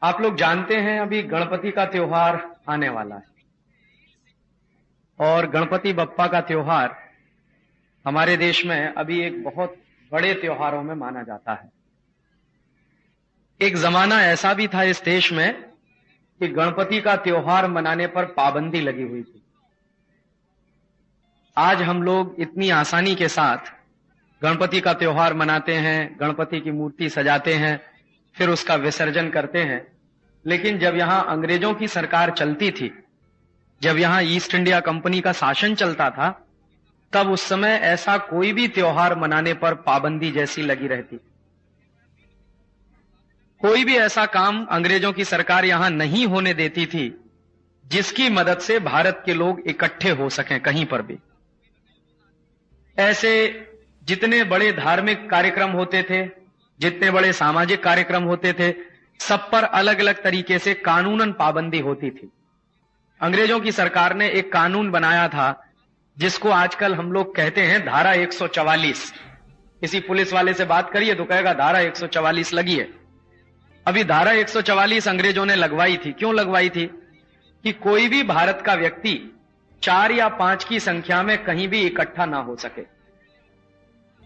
आप लोग जानते हैं अभी गणपति का त्योहार आने वाला है और गणपति बप्पा का त्योहार हमारे देश में अभी एक बहुत बड़े त्योहारों में माना जाता है। एक जमाना ऐसा भी था इस देश में कि गणपति का त्योहार मनाने पर पाबंदी लगी हुई थी। आज हम लोग इतनी आसानी के साथ गणपति का त्योहार मनाते हैं, गणपति की मूर्ति सजाते हैं, फिर उसका विसर्जन करते हैं। लेकिन जब यहां अंग्रेजों की सरकार चलती थी, जब यहां ईस्ट इंडिया कंपनी का शासन चलता था, तब उस समय ऐसा कोई भी त्योहार मनाने पर पाबंदी जैसी लगी रहती। कोई भी ऐसा काम अंग्रेजों की सरकार यहां नहीं होने देती थी जिसकी मदद से भारत के लोग इकट्ठे हो सकें कहीं पर भी। ऐसे जितने बड़े धार्मिक कार्यक्रम होते थे, जितने बड़े सामाजिक कार्यक्रम होते थे, सब पर अलग अलग तरीके से कानूनन पाबंदी होती थी। अंग्रेजों की सरकार ने एक कानून बनाया था जिसको आजकल हम लोग कहते हैं धारा 144। किसी पुलिस वाले से बात करिए तो कहेगा धारा 144 लगी है। अभी धारा 144 अंग्रेजों ने लगवाई थी। क्यों लगवाई थी? कि कोई भी भारत का व्यक्ति 4 या 5 की संख्या में कहीं भी इकट्ठा ना हो सके,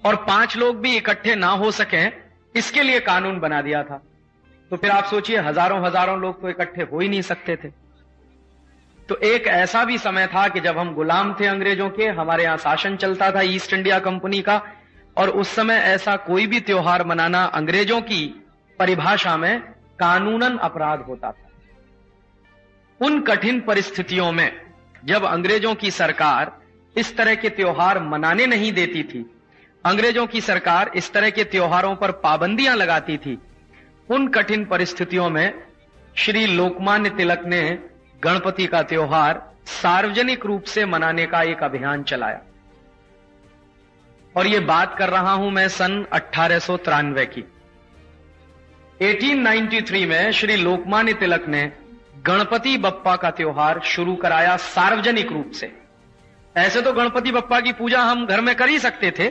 और 5 लोग भी इकट्ठे ना हो सकें, इसके लिए कानून बना दिया था। तो फिर आप सोचिए, हजारों लोग तो इकट्ठे हो ही नहीं सकते थे। तो एक ऐसा भी समय था कि जब हम गुलाम थे अंग्रेजों के, हमारे यहां शासन चलता था ईस्ट इंडिया कंपनी का, और उस समय ऐसा कोई भी त्योहार मनाना अंग्रेजों की परिभाषा में कानूनन अपराध होता था। उन कठिन परिस्थितियों में जब अंग्रेजों की सरकार इस तरह के त्योहार मनाने नहीं देती थी, अंग्रेजों की सरकार इस तरह के त्योहारों पर पाबंदियां लगाती थी, उन कठिन परिस्थितियों में श्री लोकमान्य तिलक ने गणपति का त्योहार सार्वजनिक रूप से मनाने का एक अभियान चलाया। और यह बात कर रहा हूं मैं सन 1893 की। 1893 में श्री लोकमान्य तिलक ने गणपति बप्पा का त्योहार शुरू कराया सार्वजनिक रूप से। ऐसे तो गणपति बप्पा की पूजा हम घर में कर ही सकते थे।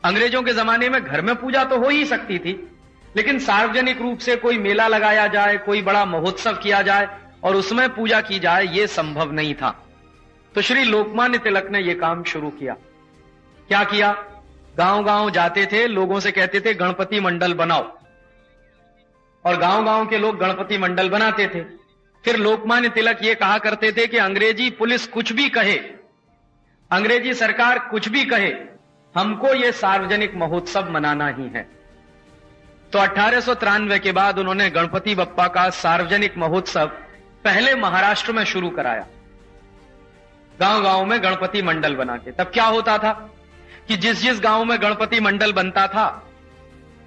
अंग्रेजों के जमाने में घर में पूजा तो हो ही सकती थी, लेकिन सार्वजनिक रूप से कोई मेला लगाया जाए, कोई बड़ा महोत्सव किया जाए और उसमें पूजा की जाए, यह संभव नहीं था। तो श्री लोकमान्य तिलक ने यह काम शुरू किया। क्या किया? गांव-गांव जाते थे, लोगों से कहते थे गणपति मंडल बनाओ, और गांव-गांव के लोग गणपति मंडल बनाते थे। फिर लोकमान्य तिलक ये कहा करते थे कि अंग्रेजी पुलिस कुछ भी कहे, अंग्रेजी सरकार कुछ भी कहे, हमको ये सार्वजनिक महोत्सव मनाना ही है। तो 1893 के बाद उन्होंने गणपति बप्पा का सार्वजनिक महोत्सव पहले महाराष्ट्र में शुरू कराया, गांव-गांव में गणपति मंडल बना के। तब क्या होता था कि जिस जिस गांव में गणपति मंडल बनता था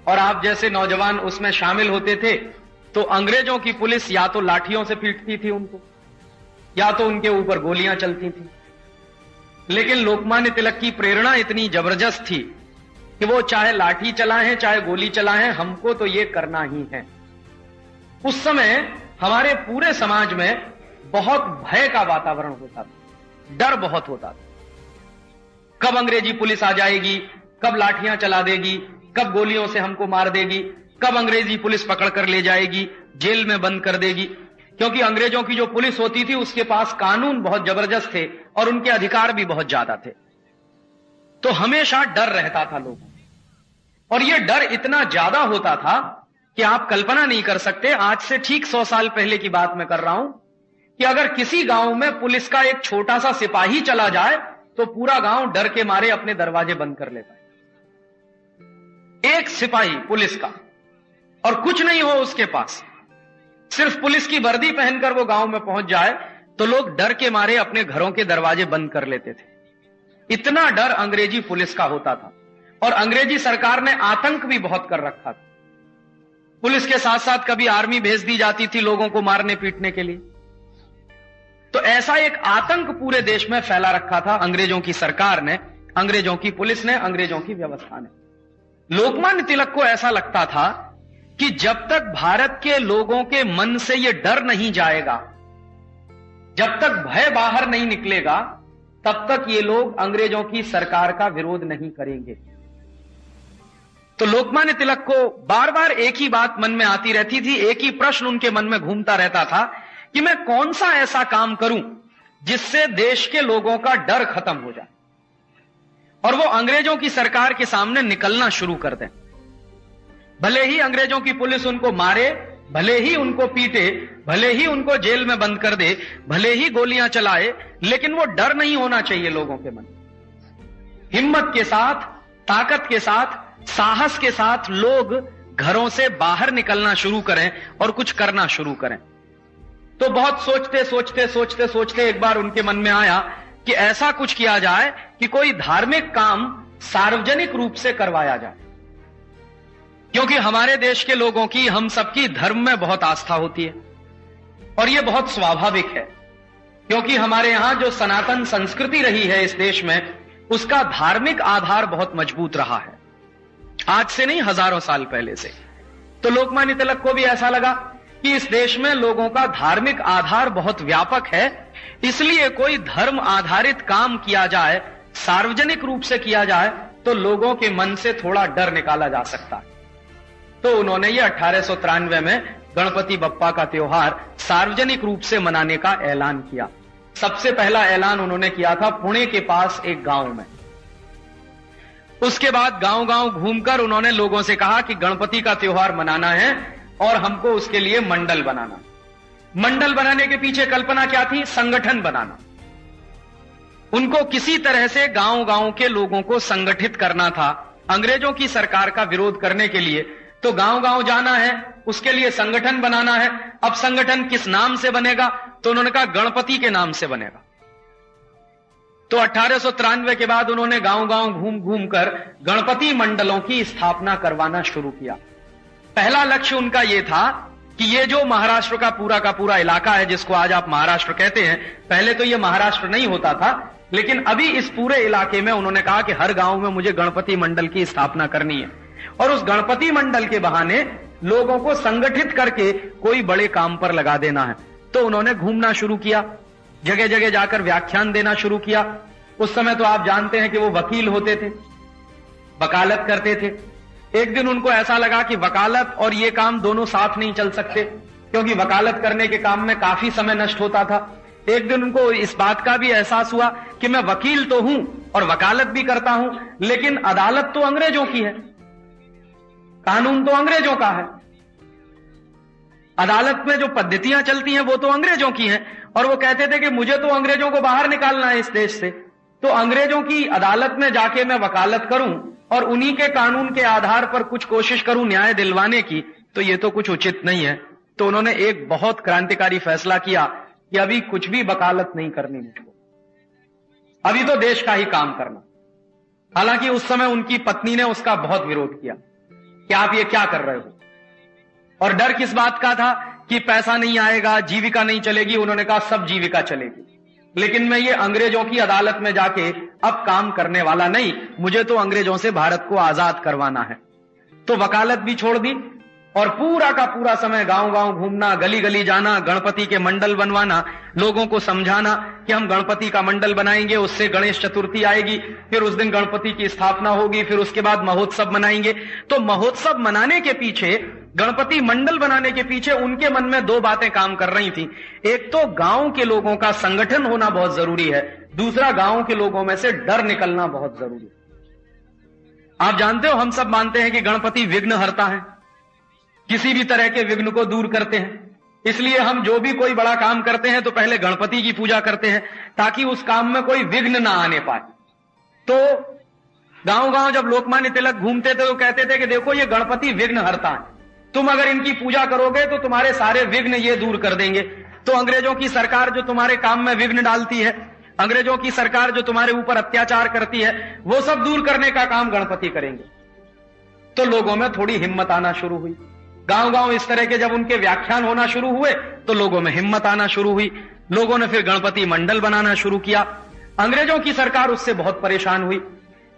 और आप जैसे नौजवान उसमें शामिल होते थे, तो अंग्रेजों की पुलिस या तो लाठियों से पीटती थी उनको, या तो उनके ऊपर गोलियां चलती थी। लेकिन लोकमान्य तिलक की प्रेरणा इतनी जबरदस्त थी कि वो चाहे लाठी चलाएं, चाहे गोली चलाएं, हमको तो ये करना ही है। उस समय हमारे पूरे समाज में बहुत भय का वातावरण होता था, डर बहुत होता था। कब अंग्रेजी पुलिस आ जाएगी, कब लाठियां चला देगी, कब गोलियों से हमको मार देगी, कब अंग्रेजी पुलिस पकड़ कर ले जाएगी, जेल में बंद कर देगी। क्योंकि अंग्रेजों की जो पुलिस होती थी उसके पास कानून बहुत जबरदस्त थे और उनके अधिकार भी बहुत ज्यादा थे। तो हमेशा डर रहता था लोगों को, और यह डर इतना ज्यादा होता था कि आप कल्पना नहीं कर सकते। आज से ठीक 100 साल पहले की बात मैं कर रहा हूं कि अगर किसी गांव में पुलिस का एक छोटा सा सिपाही चला जाए तो पूरा गांव डर के मारे अपने दरवाजे बंद कर लेता है। एक सिपाही पुलिस का, और कुछ नहीं हो उसके पास, सिर्फ पुलिस की वर्दी पहनकर वो गांव में पहुंच जाए तो लोग डर के मारे अपने घरों के दरवाजे बंद कर लेते थे। इतना डर अंग्रेजी पुलिस का होता था। और अंग्रेजी सरकार ने आतंक भी बहुत कर रखा था। पुलिस के साथ साथ कभी आर्मी भेज दी जाती थी लोगों को मारने पीटने के लिए। तो ऐसा एक आतंक पूरे देश में फैला रखा था अंग्रेजों की सरकार ने, अंग्रेजों की पुलिस ने, अंग्रेजों की व्यवस्था ने। लोकमान्य तिलक को ऐसा लगता था कि जब तक भारत के लोगों के मन से यह डर नहीं जाएगा, जब तक भय बाहर नहीं निकलेगा, तब तक ये लोग अंग्रेजों की सरकार का विरोध नहीं करेंगे। तो लोकमान्य तिलक को बार बार एक ही बात मन में आती रहती थी, एक ही प्रश्न उनके मन में घूमता रहता था कि मैं कौन सा ऐसा काम करूं जिससे देश के लोगों का डर खत्म हो जाए और वो अंग्रेजों की सरकार के सामने निकलना शुरू कर दें। भले ही अंग्रेजों की पुलिस उनको मारे, भले ही उनको पीटे, भले ही उनको जेल में बंद कर दे, भले ही गोलियां चलाए, लेकिन वो डर नहीं होना चाहिए लोगों के मन। हिम्मत के साथ, ताकत के साथ, साहस के साथ लोग घरों से बाहर निकलना शुरू करें और कुछ करना शुरू करें। तो बहुत सोचते एक बार उनके मन में आया कि ऐसा कुछ किया जाए कि कोई धार्मिक काम सार्वजनिक रूप से करवाया जाए, क्योंकि हमारे देश के लोगों की, हम सबकी धर्म में बहुत आस्था होती है और यह बहुत स्वाभाविक है, क्योंकि हमारे यहां जो सनातन संस्कृति रही है इस देश में, उसका धार्मिक आधार बहुत मजबूत रहा है, आज से नहीं हजारों साल पहले से। तो लोकमान्य तिलक को भी ऐसा लगा कि इस देश में लोगों का धार्मिक आधार बहुत व्यापक है, इसलिए कोई धर्म आधारित काम किया जाए, सार्वजनिक रूप से किया जाए, तो लोगों के मन से थोड़ा डर निकाला जा सकता है। तो उन्होंने ये 1893 में गणपति बप्पा का त्योहार सार्वजनिक रूप से मनाने का ऐलान किया। सबसे पहला ऐलान उन्होंने किया था पुणे के पास एक गांव में। उसके बाद गांव-गांव घूमकर उन्होंने लोगों से कहा कि गणपति का त्योहार मनाना है और हमको उसके लिए मंडल बनाना। मंडल बनाने के पीछे कल्पना क्या थी? संगठन बनाना। उनको किसी तरह से गांव-गांव के लोगों को संगठित करना था अंग्रेजों की सरकार का विरोध करने के लिए। तो गांव-गांव जाना है, उसके लिए संगठन बनाना है। अब संगठन किस नाम से बनेगा? तो उन्होंने कहा गणपति के नाम से बनेगा। तो 1893 के बाद उन्होंने गांव-गांव घूम कर गणपति मंडलों की स्थापना करवाना शुरू किया। पहला लक्ष्य उनका यह था कि ये जो महाराष्ट्र का पूरा इलाका है, जिसको आज आप महाराष्ट्र कहते हैं, पहले तो ये महाराष्ट्र नहीं होता था, लेकिन अभी इस पूरे इलाके में उन्होंने कहा कि हर गांव में मुझे गणपति मंडल की स्थापना करनी है और उस गणपति मंडल के बहाने लोगों को संगठित करके कोई बड़े काम पर लगा देना है। तो उन्होंने घूमना शुरू किया, जगह जगह जाकर व्याख्यान देना शुरू किया। उस समय तो आप जानते हैं कि वो वकील होते थे, वकालत करते थे। एक दिन उनको ऐसा लगा कि वकालत और ये काम दोनों साथ नहीं चल सकते, क्योंकि वकालत करने के काम में काफी समय नष्ट होता था। एक दिन उनको इस बात का भी एहसास हुआ कि मैं वकील तो हूं और वकालत भी करता हूं, लेकिन अदालत तो अंग्रेजों की है, कानून तो अंग्रेजों का है, अदालत में जो पद्धतियां चलती हैं वो तो अंग्रेजों की हैं। और वो कहते थे कि मुझे तो अंग्रेजों को बाहर निकालना है इस देश से, तो अंग्रेजों की अदालत में जाके मैं वकालत करूं और उन्हीं के कानून के आधार पर कुछ कोशिश करूं न्याय दिलवाने की, तो ये तो कुछ उचित नहीं है। तो उन्होंने एक बहुत क्रांतिकारी फैसला किया कि अभी कुछ भी वकालत नहीं करनी मुझको, अभी तो देश का ही काम करना। हालांकि उस समय उनकी पत्नी ने उसका बहुत विरोध किया कि आप ये क्या कर रहे हो, और डर किस बात का था कि पैसा नहीं आएगा, जीविका नहीं चलेगी। उन्होंने कहा सब जीविका चलेगी, लेकिन मैं ये अंग्रेजों की अदालत में जाके अब काम करने वाला नहीं, मुझे तो अंग्रेजों से भारत को आजाद करवाना है। तो वकालत भी छोड़ दी और पूरा का पूरा समय गांव-गांव घूमना, गली गली जाना, गणपति के मंडल बनवाना, लोगों को समझाना कि हम गणपति का मंडल बनाएंगे, उससे गणेश चतुर्थी आएगी, फिर उस दिन गणपति की स्थापना होगी, फिर उसके बाद महोत्सव मनाएंगे। तो महोत्सव मनाने के पीछे, गणपति मंडल बनाने के पीछे उनके मन में दो बातें काम कर रही थी। एक तो गांव के लोगों का संगठन होना बहुत जरूरी है, दूसरा गांव के लोगों में से डर निकलना बहुत जरूरी है। आप जानते हो, हम सब मानते हैं कि गणपति विघ्नहर्ता है, किसी भी तरह के विघ्न को दूर करते हैं। इसलिए हम जो भी कोई बड़ा काम करते हैं तो पहले गणपति की पूजा करते हैं, ताकि उस काम में कोई विघ्न ना आने पाए। तो गांव-गांव जब लोकमान्य तिलक घूमते थे तो कहते थे कि देखो ये गणपति विघ्नहर्ता है, तुम अगर इनकी पूजा करोगे तो तुम्हारे सारे विघ्न ये दूर कर देंगे। तो अंग्रेजों की सरकार जो तुम्हारे काम में विघ्न डालती है, अंग्रेजों की सरकार जो तुम्हारे ऊपर अत्याचार करती है, वो सब दूर करने का काम गणपति करेंगे। तो लोगों में थोड़ी हिम्मत आना शुरू हुई। गांव-गांव इस तरह के जब उनके व्याख्यान होना शुरू हुए तो लोगों में हिम्मत आना शुरू हुई। लोगों ने फिर गणपति मंडल बनाना शुरू किया। अंग्रेजों की सरकार उससे बहुत परेशान हुई।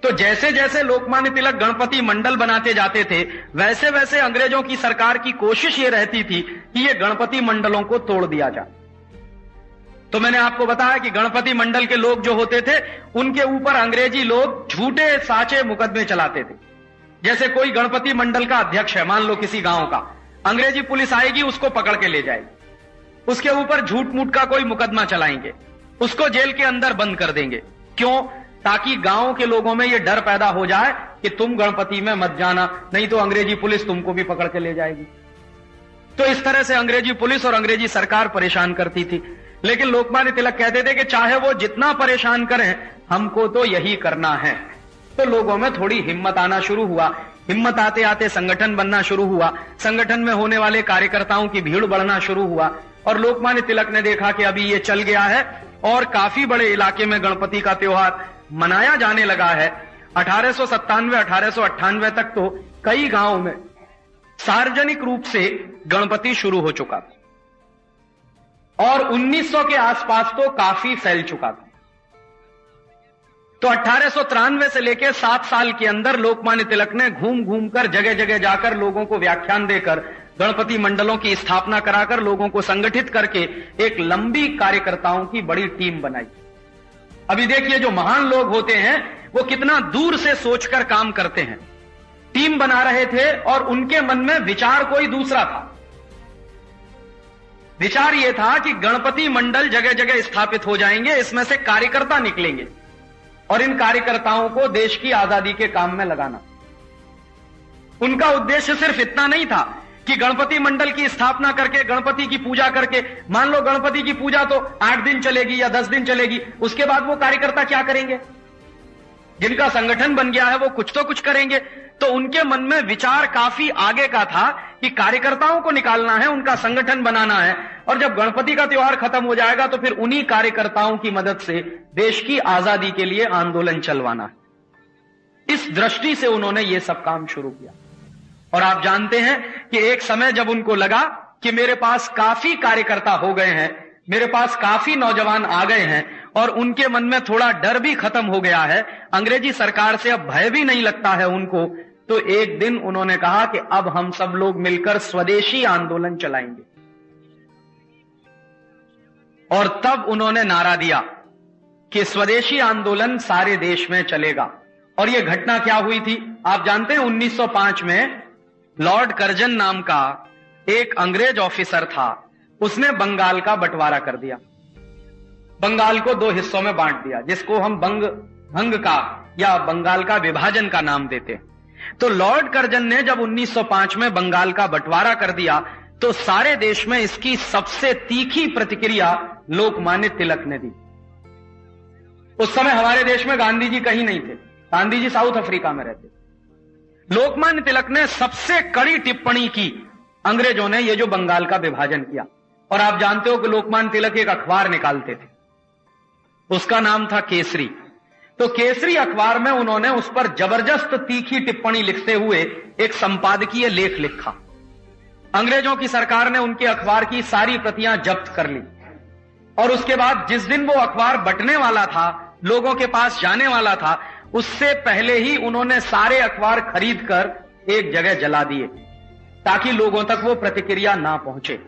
तो जैसे जैसे लोकमान्य तिलक गणपति मंडल बनाते जाते थे, वैसे वैसे अंग्रेजों की सरकार की कोशिश ये रहती थी कि ये गणपति मंडलों को तोड़ दिया जाए। तो मैंने आपको बताया कि गणपति मंडल के लोग जो होते थे, उनके ऊपर अंग्रेजी लोग झूठे साचे मुकदमे चलाते थे जैसे कोई गणपति मंडल का अध्यक्ष है, मान लो किसी गांव का, अंग्रेजी पुलिस आएगी, उसको पकड़ के ले जाएगी, उसके ऊपर झूठ मूठ का कोई मुकदमा चलाएंगे, उसको जेल के अंदर बंद कर देंगे। क्यों? ताकि गांव के लोगों में यह डर पैदा हो जाए कि तुम गणपति में मत जाना, नहीं तो अंग्रेजी पुलिस तुमको भी पकड़ के ले जाएगी। तो इस तरह से अंग्रेजी पुलिस और अंग्रेजी सरकार परेशान करती थी। लेकिन लोकमान्य तिलक कहते थे कि चाहे वो जितना परेशान करें, हमको तो यही करना है। तो लोगों में थोड़ी हिम्मत आना शुरू हुआ। हिम्मत आते आते संगठन बनना शुरू हुआ। संगठन में होने वाले कार्यकर्ताओं की भीड़ बढ़ना शुरू हुआ और लोकमान्य तिलक ने देखा कि अभी ये चल गया है और काफी बड़े इलाके में गणपति का त्योहार मनाया जाने लगा है। 1897-1898 तक तो कई गांवों में सार्वजनिक रूप से गणपति शुरू हो चुका था और 1900 के आसपास तो काफी फैल चुका था। तो 1893 से लेकर 7 साल के अंदर लोकमान्य तिलक ने घूम घूम कर जगह जगह जाकर लोगों को व्याख्यान देकर गणपति मंडलों की स्थापना कराकर लोगों को संगठित करके एक लंबी कार्यकर्ताओं की बड़ी टीम बनाई। अभी देखिए, जो महान लोग होते हैं वो कितना दूर से सोचकर काम करते हैं। टीम बना रहे थे और उनके मन में विचार कोई दूसरा था। विचार यह था कि गणपति मंडल जगह जगह स्थापित हो जाएंगे, इसमें से कार्यकर्ता निकलेंगे और इन कार्यकर्ताओं को देश की आजादी के काम में लगाना। उनका उद्देश्य सिर्फ इतना नहीं था कि गणपति मंडल की स्थापना करके गणपति की पूजा करके, मान लो गणपति की पूजा तो 8 दिन चलेगी या 10 दिन चलेगी, उसके बाद वो कार्यकर्ता क्या करेंगे? जिनका संगठन बन गया है वो कुछ तो कुछ करेंगे। तो उनके मन में विचार काफी आगे का था कि कार्यकर्ताओं को निकालना है, उनका संगठन बनाना है और जब गणपति का त्योहार खत्म हो जाएगा तो फिर उन्हीं कार्यकर्ताओं की मदद से देश की आजादी के लिए आंदोलन चलवाना है। इस दृष्टि से उन्होंने ये सब काम शुरू किया। और आप जानते हैं कि एक समय जब उनको लगा कि मेरे पास काफी कार्यकर्ता हो गए हैं, मेरे पास काफी नौजवान आ गए हैं और उनके मन में थोड़ा डर भी खत्म हो गया है, अंग्रेजी सरकार से अब भय भी नहीं लगता है उनको, तो एक दिन उन्होंने कहा कि अब हम सब लोग मिलकर स्वदेशी आंदोलन चलाएंगे। और तब उन्होंने नारा दिया कि स्वदेशी आंदोलन सारे देश में चलेगा। और यह घटना क्या हुई थी आप जानते हैं? 1905 में लॉर्ड कर्जन नाम का एक अंग्रेज ऑफिसर था, उसने बंगाल का बंटवारा कर दिया। बंगाल को 2 हिस्सों में बांट दिया, जिसको हम भंग का या बंगाल का विभाजन का नाम देते हैं। तो लॉर्ड कर्जन ने जब 1905 में बंगाल का बंटवारा कर दिया तो सारे देश में इसकी सबसे तीखी प्रतिक्रिया लोकमान्य तिलक ने दी। उस समय हमारे देश में गांधी जी कहीं नहीं थे, गांधी जी साउथ अफ्रीका में रहते। लोकमान्य तिलक ने सबसे कड़ी टिप्पणी की अंग्रेजों ने ये जो बंगाल का विभाजन किया। और आप जानते हो कि लोकमान्य तिलक एक अखबार निकालते थे, उसका नाम था केसरी। तो केसरी अखबार में उन्होंने उस पर जबरदस्त तीखी टिप्पणी लिखते हुए एक संपादकीय लेख लिखा। अंग्रेजों की सरकार ने उनके अखबार की सारी प्रतियां जब्त कर ली और उसके बाद जिस दिन वो अखबार बंटने वाला था, लोगों के पास जाने वाला था, उससे पहले ही उन्होंने सारे अखबार खरीद कर एक जगह जला दिए ताकि लोगों तक वो प्रतिक्रिया ना पहुंचे।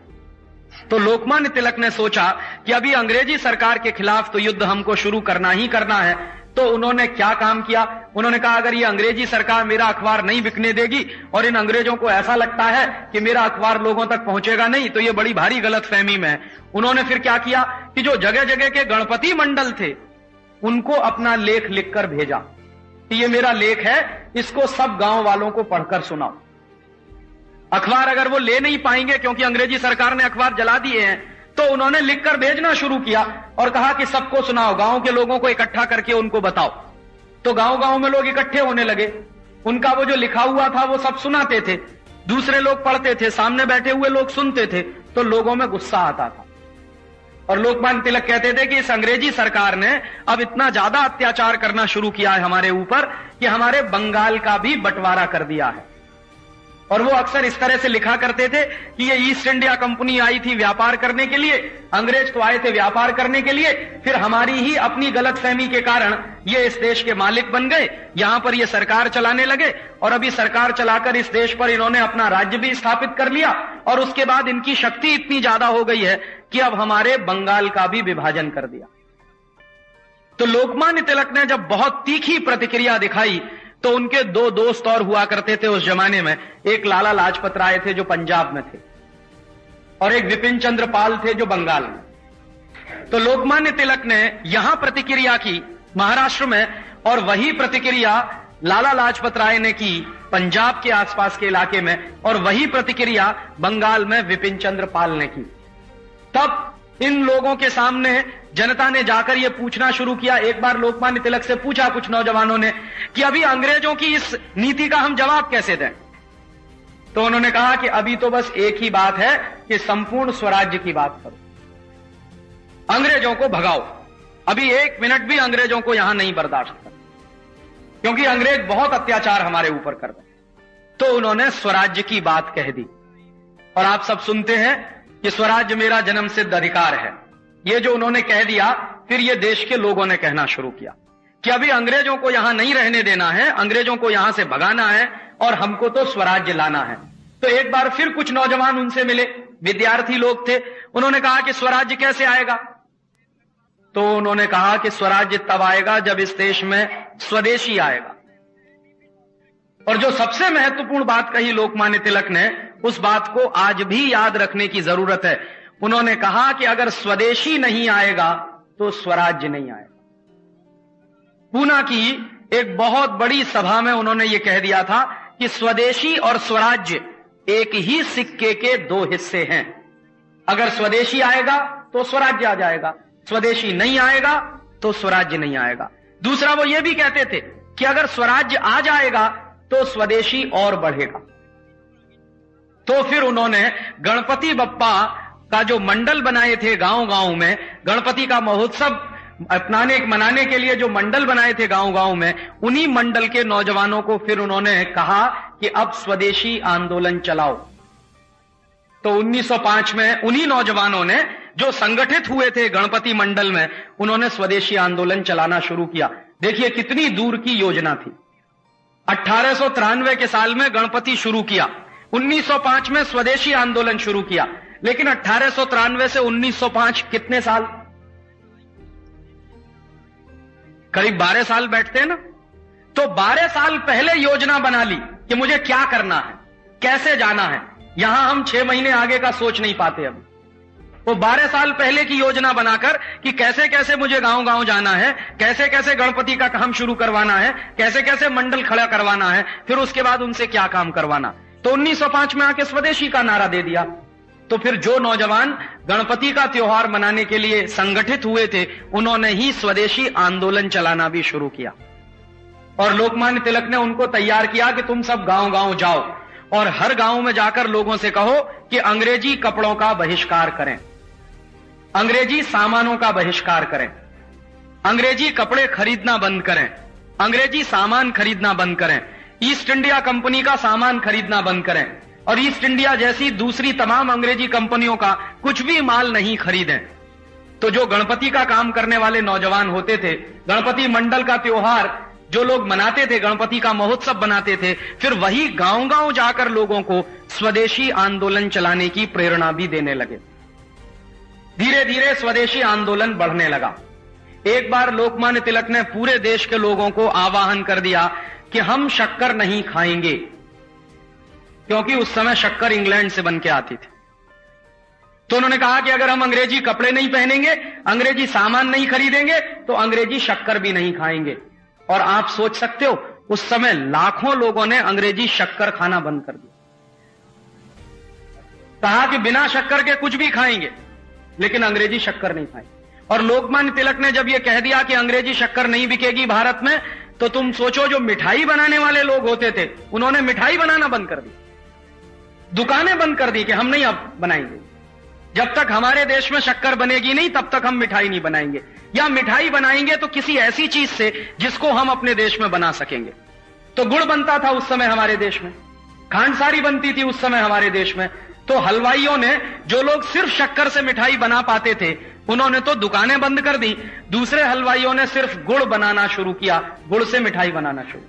तो लोकमान्य तिलक ने सोचा कि अभी अंग्रेजी सरकार के खिलाफ तो युद्ध हमको शुरू करना ही करना है। तो उन्होंने क्या काम किया? उन्होंने कहा अगर ये अंग्रेजी सरकार मेरा अखबार नहीं बिकने देगी और इन अंग्रेजों को ऐसा लगता है कि मेरा अखबार लोगों तक पहुंचेगा नहीं, तो ये बड़ी भारी गलतफहमी में है। उन्होंने फिर क्या किया कि जो जगह जगह के गणपति मंडल थे उनको अपना लेख लिखकर भेजा कि ये मेरा लेख है, इसको सब गांव वालों को पढ़कर सुनाओ। अखबार अगर वो ले नहीं पाएंगे क्योंकि अंग्रेजी सरकार ने अखबार जला दिए हैं, तो उन्होंने लिखकर भेजना शुरू किया और कहा कि सबको सुनाओ, गांव के लोगों को इकट्ठा करके उनको बताओ। तो गांव गांव में लोग इकट्ठे होने लगे, उनका वो जो लिखा हुआ था वो सब सुनाते थे, दूसरे लोग पढ़ते थे, सामने बैठे हुए लोग सुनते थे, तो लोगों में गुस्सा आता था। और लोकमान्य तिलक कहते थे कि इस अंग्रेजी सरकार ने अब इतना ज्यादा अत्याचार करना शुरू किया है हमारे ऊपर कि हमारे बंगाल का भी बंटवारा कर दिया है। और वो अक्सर इस तरह से लिखा करते थे कि ये ईस्ट इंडिया कंपनी आई थी व्यापार करने के लिए, अंग्रेज तो आए थे व्यापार करने के लिए, फिर हमारी ही अपनी गलतफहमी के कारण ये इस देश के मालिक बन गए, यहां पर ये सरकार चलाने लगे और अभी सरकार चलाकर इस देश पर इन्होंने अपना राज्य भी स्थापित कर लिया और उसके बाद इनकी शक्ति इतनी ज्यादा हो गई है कि अब हमारे बंगाल का भी विभाजन कर दिया। तो लोकमान्य तिलक ने जब बहुत तीखी प्रतिक्रिया दिखाई तो उनके दो दोस्त और हुआ करते थे उस जमाने में। एक लाला लाजपत राय थे जो पंजाब में थे, और एक विपिन चंद्र पाल थे जो बंगाल में। तो लोकमान्य तिलक ने यहां प्रतिक्रिया की महाराष्ट्र में, और वही प्रतिक्रिया लाला लाजपत राय ने की पंजाब के आसपास के इलाके में, और वही प्रतिक्रिया बंगाल में विपिन चंद्र पाल ने की। तब इन लोगों के सामने जनता ने जाकर यह पूछना शुरू किया। एक बार लोकमान्य तिलक से पूछा कुछ नौजवानों ने कि अभी अंग्रेजों की इस नीति का हम जवाब कैसे दें। तो उन्होंने कहा कि अभी तो बस एक ही बात है कि संपूर्ण स्वराज्य की बात करो, अंग्रेजों को भगाओ। अभी एक मिनट भी अंग्रेजों को यहां नहीं बर्दाश्त कर, क्योंकि अंग्रेज बहुत अत्याचार हमारे ऊपर कर रहे। तो उन्होंने स्वराज्य की बात कह दी। और आप सब सुनते हैं कि स्वराज्य मेरा जन्म सिद्ध अधिकार है। ये जो उन्होंने कह दिया, फिर ये देश के लोगों ने कहना शुरू किया कि अभी अंग्रेजों को यहां नहीं रहने देना है, अंग्रेजों को यहां से भगाना है, और हमको तो स्वराज्य लाना है। तो एक बार फिर कुछ नौजवान उनसे मिले, विद्यार्थी लोग थे। उन्होंने कहा कि स्वराज्य कैसे आएगा? तो उन्होंने कहा कि स्वराज्य तब आएगा जब इस देश में स्वदेशी आएगा। और जो सबसे महत्वपूर्ण बात कही लोकमान्य तिलक ने, उस बात को आज भी याद रखने की जरूरत है। उन्होंने कहा कि अगर स्वदेशी नहीं आएगा तो स्वराज्य नहीं आएगा। पूना की एक बहुत बड़ी सभा में उन्होंने यह कह दिया था कि स्वदेशी और स्वराज्य एक ही सिक्के के दो हिस्से हैं। अगर स्वदेशी आएगा तो स्वराज्य आ जाएगा, स्वदेशी नहीं आएगा तो स्वराज्य नहीं आएगा। दूसरा, वो ये भी कहते थे कि अगर स्वराज्य आ जाएगा तो स्वदेशी और बढ़ेगा। तो फिर उन्होंने गणपति बप्पा का जो मंडल बनाए थे गांव गांव में, गणपति का महोत्सव मनाने के लिए जो मंडल बनाए थे गांव गांव में, उन्हीं मंडल के नौजवानों को फिर उन्होंने कहा कि अब स्वदेशी आंदोलन चलाओ। तो 1905 में उन्हीं नौजवानों ने जो संगठित हुए थे गणपति मंडल में, उन्होंने स्वदेशी आंदोलन चलाना शुरू किया। देखिए कितनी दूर की योजना थी। 1893 के साल में गणपति शुरू किया, 1905 में स्वदेशी आंदोलन शुरू किया, लेकिन 1893 से 1905 कितने साल? करीब 12 साल बैठते हैं ना। तो 12 साल पहले योजना बना ली कि मुझे क्या करना है, कैसे जाना है। यहां हम 6 महीने आगे का सोच नहीं पाते। अभी वो 12 साल पहले की योजना बनाकर कि कैसे कैसे मुझे गांव गांव जाना है, कैसे कैसे गणपति का काम शुरू करवाना है, कैसे कैसे मंडल खड़ा करवाना है, फिर उसके बाद उनसे क्या काम करवाना। तो 1905 में आके स्वदेशी का नारा दे दिया। तो फिर जो नौजवान गणपति का त्योहार मनाने के लिए संगठित हुए थे, उन्होंने ही स्वदेशी आंदोलन चलाना भी शुरू किया। और लोकमान्य तिलक ने उनको तैयार किया कि तुम सब गांव गांव जाओ और हर गांव में जाकर लोगों से कहो कि अंग्रेजी कपड़ों का बहिष्कार करें, अंग्रेजी सामानों का बहिष्कार करें, अंग्रेजी कपड़े खरीदना बंद करें, अंग्रेजी सामान खरीदना बंद करें, ईस्ट इंडिया कंपनी का सामान खरीदना बंद करें, और ईस्ट इंडिया जैसी दूसरी तमाम अंग्रेजी कंपनियों का कुछ भी माल नहीं खरीदें। तो जो गणपति का काम करने वाले नौजवान होते थे, गणपति मंडल का त्योहार जो लोग मनाते थे, गणपति का महोत्सव बनाते थे, फिर वही गांव गांव जाकर लोगों को स्वदेशी आंदोलन चलाने की प्रेरणा भी देने लगे। धीरे धीरे स्वदेशी आंदोलन बढ़ने लगा। एक बार लोकमान्य तिलक ने पूरे देश के लोगों को आह्वान कर दिया कि हम शक्कर नहीं खाएंगे, क्योंकि उस समय शक्कर इंग्लैंड से बन के आती थी। तो उन्होंने कहा कि अगर हम अंग्रेजी कपड़े नहीं पहनेंगे, अंग्रेजी सामान नहीं खरीदेंगे, तो अंग्रेजी शक्कर भी नहीं खाएंगे। और आप सोच सकते हो, उस समय लाखों लोगों ने अंग्रेजी शक्कर खाना बंद कर दिया। कहा कि बिना शक्कर के कुछ भी खाएंगे, लेकिन अंग्रेजी शक्कर नहीं खाएंगे। और लोकमान्य तिलक ने जब यह कह दिया कि अंग्रेजी शक्कर नहीं बिकेगी भारत में, तो तुम सोचो जो मिठाई बनाने वाले लोग होते थे, उन्होंने मिठाई बनाना बंद कर दी, दुकानें बंद कर दी कि हम नहीं अब बनाएंगे, जब तक हमारे देश में शक्कर बनेगी नहीं तब तक हम मिठाई नहीं बनाएंगे, या मिठाई बनाएंगे तो किसी ऐसी चीज से जिसको हम अपने देश में बना सकेंगे। तो गुड़ बनता था उस समय हमारे देश में, खांडसारी बनती थी उस समय हमारे देश में। तो हलवाइयों ने, जो लोग सिर्फ शक्कर से मिठाई बना पाते थे, उन्होंने तो दुकानें बंद कर दी। दूसरे हलवाइयों ने सिर्फ गुड़ बनाना शुरू किया, गुड़ से मिठाई बनाना शुरू।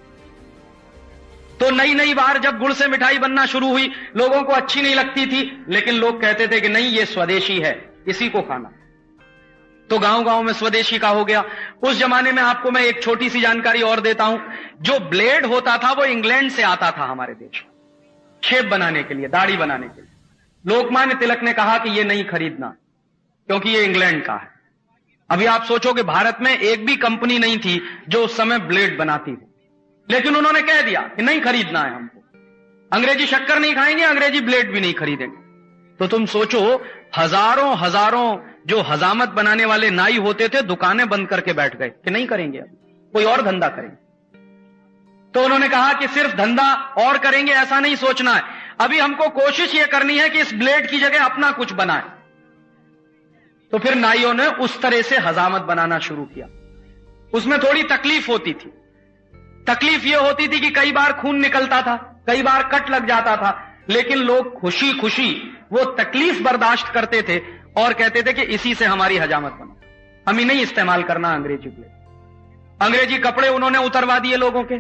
तो नई नई बार जब गुड़ से मिठाई बनना शुरू हुई, लोगों को अच्छी नहीं लगती थी, लेकिन लोग कहते थे कि नहीं, ये स्वदेशी है, इसी को खाना। तो गांव गांव में स्वदेशी का हो गया। उस जमाने में आपको मैं एक छोटी सी जानकारी और देता हूं, जो ब्लेड होता था वो इंग्लैंड से आता था हमारे देश में, शेप बनाने के लिए, दाढ़ी बनाने के लिए। लोकमान्य तिलक ने कहा कि ये नहीं खरीदना क्योंकि ये इंग्लैंड का है। अभी आप सोचोगे भारत में एक भी कंपनी नहीं थी जो उस समय ब्लेड बनाती थी, लेकिन उन्होंने कह दिया कि नहीं खरीदना है हमको, अंग्रेजी शक्कर नहीं खाएंगे, अंग्रेजी ब्लेड भी नहीं खरीदेंगे। तो तुम सोचो, हजारों हजारों जो हजामत बनाने वाले नाई होते थे दुकानें बंद करके बैठ गए कि नहीं करेंगे, अब कोई और धंधा करेंगे। तो उन्होंने कहा कि सिर्फ धंधा और करेंगे ऐसा नहीं सोचना है, अभी हमको कोशिश यह करनी है कि इस ब्लेड की जगह अपना कुछ बनाए। तो फिर नाइयों ने उस तरह से हजामत बनाना शुरू किया। उसमें थोड़ी तकलीफ होती थी। तकलीफ यह होती थी कि कई बार खून निकलता था, कई बार कट लग जाता था, लेकिन लोग खुशी खुशी वो तकलीफ बर्दाश्त करते थे और कहते थे कि इसी से हमारी हजामत बनो, हम ही नहीं इस्तेमाल करना अंग्रेजी ब्लेड। अंग्रेजी कपड़े उन्होंने उतरवा दिए लोगों के,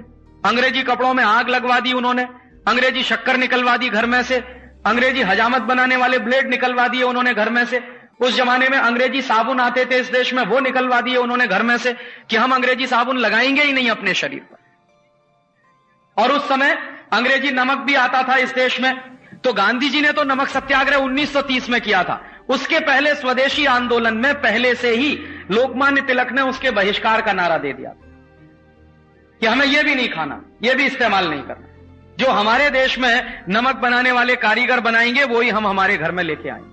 अंग्रेजी कपड़ों में आग लगवा दी उन्होंने, अंग्रेजी शक्कर निकलवा दी घर में से, अंग्रेजी हजामत बनाने वाले ब्लेड निकलवा दिए उन्होंने घर में से। उस जमाने में अंग्रेजी साबुन आते थे इस देश में, वो निकलवा दिए उन्होंने घर में से कि हम अंग्रेजी साबुन लगाएंगे ही नहीं अपने शरीर पर। और उस समय अंग्रेजी नमक भी आता था इस देश में। तो गांधी जी ने तो नमक सत्याग्रह 1930 में किया था, उसके पहले स्वदेशी आंदोलन में पहले से ही लोकमान्य तिलक ने उसके बहिष्कार का नारा दे दिया कि हमें यह भी नहीं खाना, यह भी इस्तेमाल नहीं करना, जो हमारे देश में नमक बनाने वाले कारीगर बनाएंगे वही हम हमारे घर में लेके आएंगे।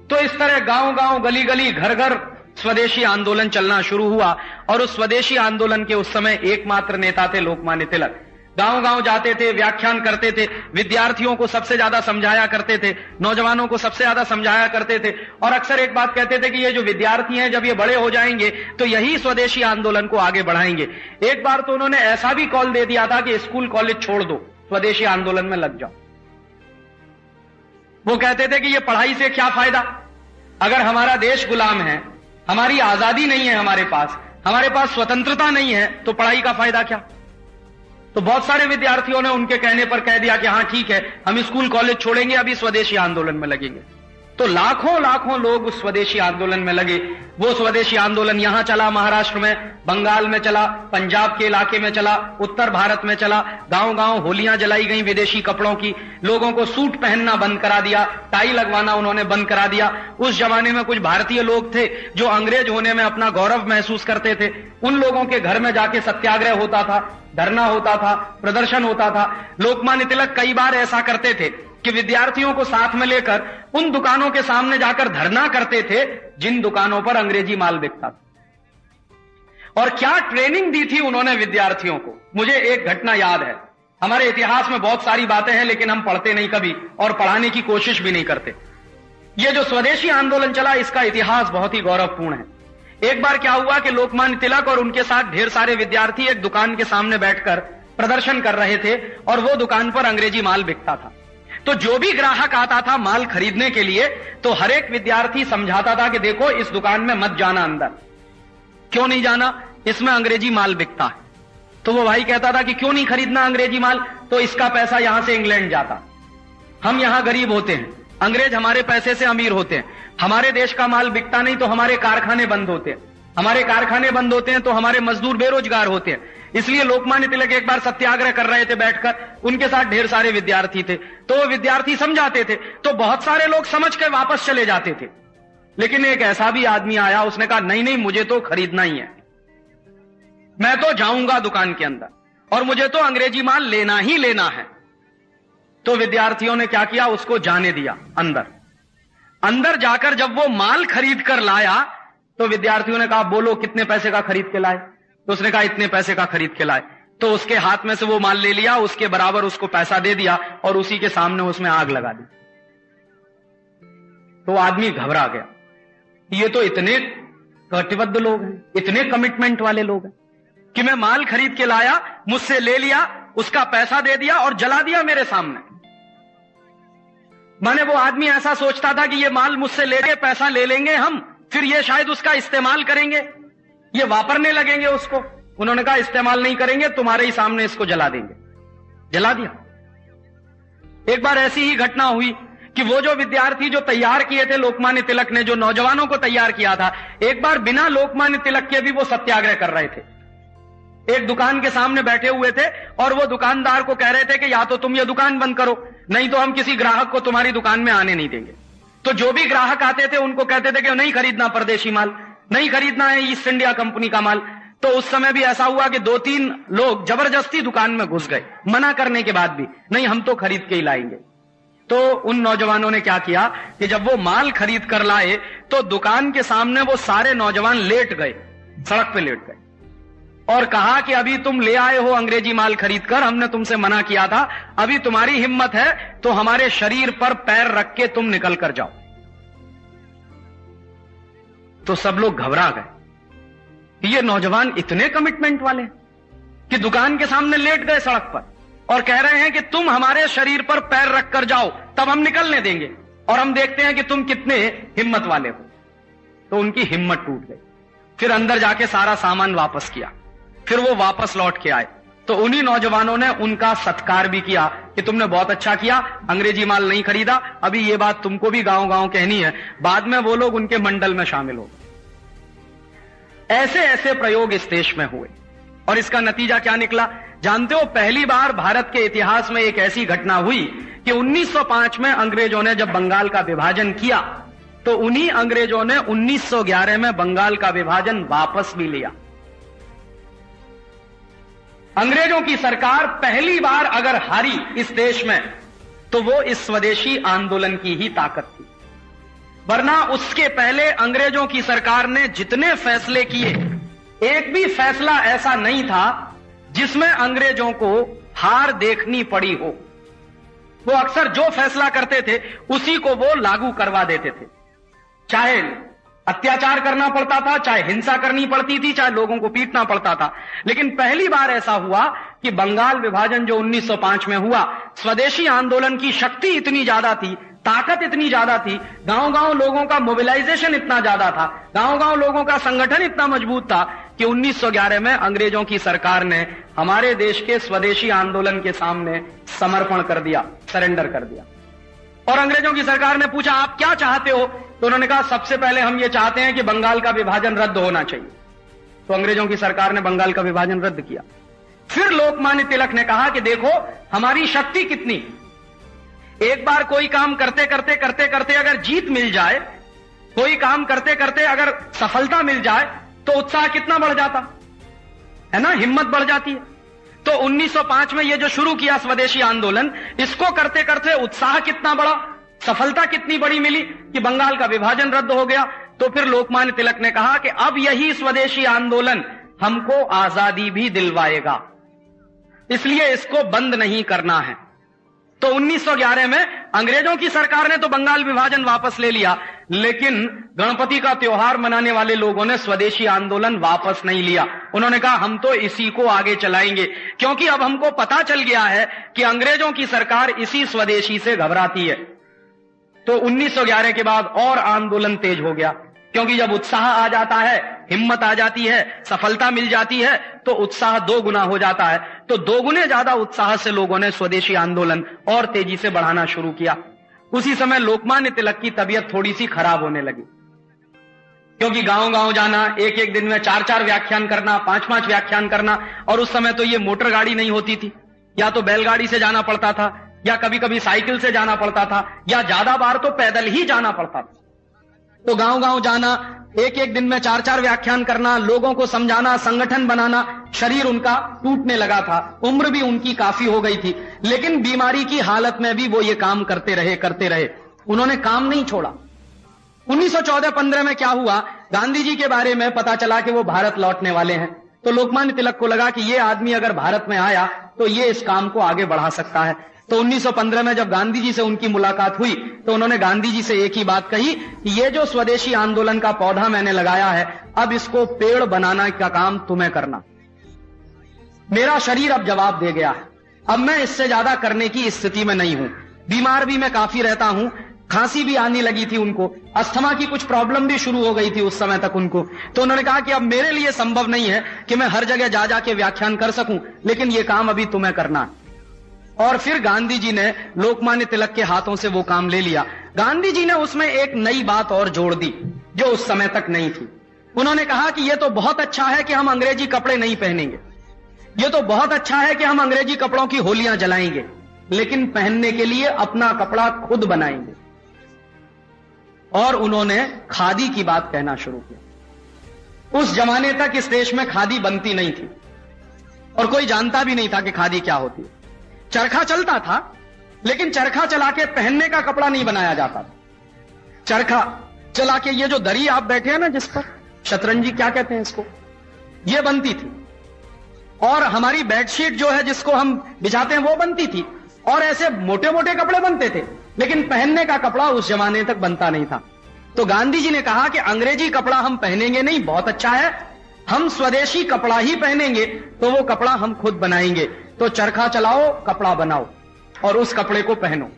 तो इस तरह गांव गांव गली गली घर घर स्वदेशी आंदोलन चलना शुरू हुआ। और उस स्वदेशी आंदोलन के उस समय एकमात्र नेता थे लोकमान्य तिलक। गांव गांव जाते थे, व्याख्यान करते थे, विद्यार्थियों को सबसे ज्यादा समझाया करते थे, नौजवानों को सबसे ज्यादा समझाया करते थे। और अक्सर एक बात कहते थे कि ये जो विद्यार्थी हैं जब ये बड़े हो जाएंगे तो यही स्वदेशी आंदोलन को आगे बढ़ाएंगे। एक बार तो उन्होंने ऐसा भी कॉल दे दिया था कि स्कूल कॉलेज छोड़ दो, स्वदेशी आंदोलन में लग जाओ। वो कहते थे कि ये पढ़ाई से क्या फायदा, अगर हमारा देश गुलाम है, हमारी आजादी नहीं है, हमारे पास स्वतंत्रता नहीं है, तो पढ़ाई का फायदा क्या। तो बहुत सारे विद्यार्थियों ने उनके कहने पर कह दिया कि हां ठीक है, हम स्कूल कॉलेज छोड़ेंगे, अभी स्वदेशी आंदोलन में लगेंगे। तो लाखों लाखों लोग उस स्वदेशी आंदोलन में लगे। वो स्वदेशी आंदोलन यहां चला, महाराष्ट्र में, बंगाल में चला, पंजाब के इलाके में चला, उत्तर भारत में चला। गांव गांव होलियां जलाई गई विदेशी कपड़ों की, लोगों को सूट पहनना बंद करा दिया, टाई लगवाना उन्होंने बंद करा दिया। उस जमाने में कुछ भारतीय लोग थे जो अंग्रेज होने में अपना गौरव महसूस करते थे, उन लोगों के घर में जाके सत्याग्रह होता था, धरना होता था, प्रदर्शन होता था। लोकमान्य तिलक कई बार ऐसा करते थे कि विद्यार्थियों को साथ में लेकर उन दुकानों के सामने जाकर धरना करते थे जिन दुकानों पर अंग्रेजी माल बिकता था। और क्या ट्रेनिंग दी थी उन्होंने विद्यार्थियों को। मुझे एक घटना याद है, हमारे इतिहास में बहुत सारी बातें हैं लेकिन हम पढ़ते नहीं कभी और पढ़ाने की कोशिश भी नहीं करते। ये जो स्वदेशी आंदोलन चला इसका इतिहास बहुत ही गौरवपूर्ण है। एक बार क्या हुआ कि लोकमान्य तिलक और उनके साथ ढेर सारे विद्यार्थी एक दुकान के सामने बैठकर प्रदर्शन कर रहे थे और वो दुकान पर अंग्रेजी माल बिकता था। तो जो भी ग्राहक आता था माल खरीदने के लिए तो हर एक विद्यार्थी समझाता था कि देखो इस दुकान में मत जाना अंदर। क्यों नहीं जाना, इसमें अंग्रेजी माल बिकता है। तो वो भाई कहता था कि क्यों नहीं खरीदना अंग्रेजी माल, तो इसका पैसा यहां से इंग्लैंड जाता, हम यहां गरीब होते हैं, अंग्रेज हमारे पैसे से अमीर होते हैं, हमारे देश का माल बिकता नहीं तो हमारे कारखाने बंद होते हैं, हमारे कारखाने बंद होते हैं तो हमारे मजदूर बेरोजगार होते हैं। इसलिए लोकमान्य तिलक एक बार सत्याग्रह कर रहे थे बैठकर, उनके साथ ढेर सारे विद्यार्थी थे, तो वो विद्यार्थी समझाते थे तो बहुत सारे लोग समझ के वापस चले जाते थे। लेकिन एक ऐसा भी आदमी आया, उसने कहा नहीं नहीं मुझे तो खरीदना ही है, मैं तो जाऊंगा दुकान के अंदर और मुझे तो अंग्रेजी माल लेना ही लेना है। तो विद्यार्थियों ने क्या किया, उसको जाने दिया अंदर। अंदर जाकर जब वो माल खरीद कर लाया तो विद्यार्थियों ने कहा बोलो कितने पैसे का खरीद के लाए। तो उसने कहा इतने पैसे का खरीद के लाए। तो उसके हाथ में से वो माल ले लिया, उसके बराबर उसको पैसा दे दिया और उसी के सामने उसमें आग लगा दी। तो आदमी घबरा गया, ये तो इतने कटिबद्ध लोग हैं, इतने कमिटमेंट वाले लोग हैं कि मैं माल खरीद के लाया, मुझसे ले लिया, उसका पैसा दे दिया और जला दिया मेरे सामने। माने वो आदमी ऐसा सोचता था कि ये माल मुझसे लेके पैसा ले लेंगे हम, फिर ये शायद उसका इस्तेमाल करेंगे, ये वापरने लगेंगे उसको। उन्होंने कहा इस्तेमाल नहीं करेंगे, तुम्हारे ही सामने इसको जला देंगे। जला दिया। एक बार ऐसी ही घटना हुई कि वो जो विद्यार्थी जो तैयार किए थे लोकमान्य तिलक ने, जो नौजवानों को तैयार किया था, एक बार बिना लोकमान्य तिलक के भी वो सत्याग्रह कर रहे थे। एक दुकान के सामने बैठे हुए थे और वो दुकानदार को कह रहे थे कि या तो तुम ये दुकान बंद करो, नहीं तो हम किसी ग्राहक को तुम्हारी दुकान में आने नहीं देंगे। तो जो भी ग्राहक आते थे उनको कहते थे कि नहीं खरीदना परदेशी माल, नहीं खरीदना है ईस्ट इंडिया कंपनी का माल। तो उस समय भी ऐसा हुआ कि 2-3 लोग जबरदस्ती दुकान में घुस गए, मना करने के बाद भी, नहीं हम तो खरीद के ही लाएंगे। तो उन नौजवानों ने क्या किया कि जब वो माल खरीद कर लाए तो दुकान के सामने वो सारे नौजवान लेट गए, सड़क पे लेट गए और कहा कि अभी तुम ले आए हो अंग्रेजी माल खरीद कर, हमने तुमसे मना किया था, अभी तुम्हारी हिम्मत है तो हमारे शरीर पर पैर रख के तुम निकल कर जाओ। तो सब लोग घबरा गए। ये नौजवान इतने कमिटमेंट वाले कि दुकान के सामने लेट गए सड़क पर और कह रहे हैं कि तुम हमारे शरीर पर पैर रख कर जाओ तब हम निकलने देंगे और हम देखते हैं कि तुम कितने हिम्मत वाले हो। तो उनकी हिम्मत टूट गई। फिर अंदर जाके सारा सामान वापस किया, फिर वो वापस लौट के आए। तो उन्हीं नौजवानों ने उनका सत्कार भी किया कि तुमने बहुत अच्छा किया, अंग्रेजी माल नहीं खरीदा, अभी ये बात तुमको भी गांव गांव कहनी है। बाद में वो लोग उनके मंडल में शामिल हो। ऐसे ऐसे प्रयोग इस देश में हुए और इसका नतीजा क्या निकला जानते हो? पहली बार भारत के इतिहास में एक ऐसी घटना हुई कि 1905 में अंग्रेजों ने जब बंगाल का विभाजन किया तो उन्हीं अंग्रेजों ने 1911 में बंगाल का विभाजन वापस भी लिया। अंग्रेजों की सरकार पहली बार अगर हारी इस देश में तो वो इस स्वदेशी आंदोलन की ही ताकत थी, वरना उसके पहले अंग्रेजों की सरकार ने जितने फैसले किए एक भी फैसला ऐसा नहीं था जिसमें अंग्रेजों को हार देखनी पड़ी हो। वो अक्सर जो फैसला करते थे उसी को वो लागू करवा देते थे, चाहे अत्याचार करना पड़ता था, चाहे हिंसा करनी पड़ती थी, चाहे लोगों को पीटना पड़ता था। लेकिन पहली बार ऐसा हुआ कि बंगाल विभाजन जो 1905 में हुआ, स्वदेशी आंदोलन की शक्ति इतनी ज्यादा थी, ताकत इतनी ज्यादा थी, गांव गांव लोगों का मोबिलाइजेशन इतना ज्यादा था, गांव गांव लोगों का संगठन इतना मजबूत था कि 1911 में अंग्रेजों की सरकार ने हमारे देश के स्वदेशी आंदोलन के सामने समर्पण कर दिया, सरेंडर कर दिया। और अंग्रेजों की सरकार ने पूछा आप क्या चाहते हो? तो उन्होंने कहा सबसे पहले हम ये चाहते हैं कि बंगाल का विभाजन रद्द होना चाहिए। तो अंग्रेजों की सरकार ने बंगाल का विभाजन रद्द किया। फिर लोकमान्य तिलक ने कहा कि देखो हमारी शक्ति कितनी, एक बार कोई काम करते करते करते करते अगर जीत मिल जाए, कोई काम करते करते अगर सफलता मिल जाए तो उत्साह कितना बढ़ जाता है ना, हिम्मत बढ़ जाती है। तो 1905 में ये जो शुरू किया स्वदेशी आंदोलन, इसको करते करते उत्साह कितना बढ़ा, सफलता कितनी बड़ी मिली कि बंगाल का विभाजन रद्द हो गया। तो फिर लोकमान्य तिलक ने कहा कि अब यही स्वदेशी आंदोलन हमको आजादी भी दिलवाएगा, इसलिए इसको बंद नहीं करना है। तो 1911 में अंग्रेजों की सरकार ने तो बंगाल विभाजन वापस ले लिया, लेकिन गणपति का त्योहार मनाने वाले लोगों ने स्वदेशी आंदोलन वापस नहीं लिया। उन्होंने कहा हम तो इसी को आगे चलाएंगे, क्योंकि अब हमको पता चल गया है कि अंग्रेजों की सरकार इसी स्वदेशी से घबराती है। तो 1911 के बाद और आंदोलन तेज हो गया, क्योंकि जब उत्साह आ जाता है, हिम्मत आ जाती है, सफलता मिल जाती है तो उत्साह 2 गुना हो जाता है। तो 2 गुने ज्यादा उत्साह से लोगों ने स्वदेशी आंदोलन और तेजी से बढ़ाना शुरू किया। उसी समय लोकमान्य तिलक की तबीयत थोड़ी सी खराब होने लगी, क्योंकि गांव गांव जाना, एक एक दिन में 4-4 व्याख्यान करना, 5-5 व्याख्यान करना, और उस समय तो ये मोटर गाड़ी नहीं होती थी, या तो बैलगाड़ी से जाना पड़ता था, या कभी कभी साइकिल से जाना पड़ता था, या ज्यादा बार तो पैदल ही जाना पड़ता था। तो गांव गांव जाना, एक एक दिन में 4-4 व्याख्यान करना, लोगों को समझाना, संगठन बनाना, शरीर उनका टूटने लगा था, उम्र भी उनकी काफी हो गई थी, लेकिन बीमारी की हालत में भी वो ये काम करते रहे। उन्होंने काम नहीं छोड़ा। 1914-15 में क्या हुआ, गांधी जी के बारे में पता चला कि वो भारत लौटने वाले हैं। तो लोकमान्य तिलक को लगा कि ये आदमी अगर भारत में आया तो ये इस काम को आगे बढ़ा सकता है। तो 1915 में जब गांधी जी से उनकी मुलाकात हुई तो उन्होंने गांधी जी से एक ही बात कही कि ये जो स्वदेशी आंदोलन का पौधा मैंने लगाया है, अब इसको पेड़ बनाना का काम तुम्हें करना। मेरा शरीर अब जवाब दे गया है, अब मैं इससे ज्यादा करने की स्थिति में नहीं हूं। बीमार भी मैं काफी रहता हूं, खांसी भी आने लगी थी उनको, अस्थमा की कुछ प्रॉब्लम भी शुरू हो गई थी उस समय तक उनको। तो उन्होंने कहा कि अब मेरे लिए संभव नहीं है कि मैं हर जगह जा जाके व्याख्यान कर सकूं, लेकिन ये काम अभी तुम्हें करना है। और फिर गांधी जी ने लोकमान्य तिलक के हाथों से वो काम ले लिया। गांधी जी ने उसमें एक नई बात और जोड़ दी जो उस समय तक नहीं थी। उन्होंने कहा कि यह तो बहुत अच्छा है कि हम अंग्रेजी कपड़े नहीं पहनेंगे, यह तो बहुत अच्छा है कि हम अंग्रेजी कपड़ों की होलियां जलाएंगे, लेकिन पहनने के लिए अपना कपड़ा खुद बनाएंगे। और उन्होंने खादी की बात कहना शुरू किया। उस जमाने तक इस देश में खादी बनती नहीं थी और कोई जानता भी नहीं था कि खादी क्या होती है। चरखा चलता था, लेकिन चरखा चला के पहनने का कपड़ा नहीं बनाया जाता था। चरखा चला के ये जो दरी आप बैठे हैं ना, जिस पर शतरंजी क्या कहते हैं इसको, ये बनती थी। और हमारी बेडशीट जो है जिसको हम बिछाते हैं वो बनती थी। और ऐसे मोटे मोटे कपड़े बनते थे, लेकिन पहनने का कपड़ा उस जमाने तक बनता नहीं था। तो गांधी जी ने कहा कि अंग्रेजी कपड़ा हम पहनेंगे नहीं, बहुत अच्छा है, हम स्वदेशी कपड़ा ही पहनेंगे, तो वो कपड़ा हम खुद बनाएंगे। तो चरखा चलाओ, कपड़ा बनाओ और उस कपड़े को पहनो।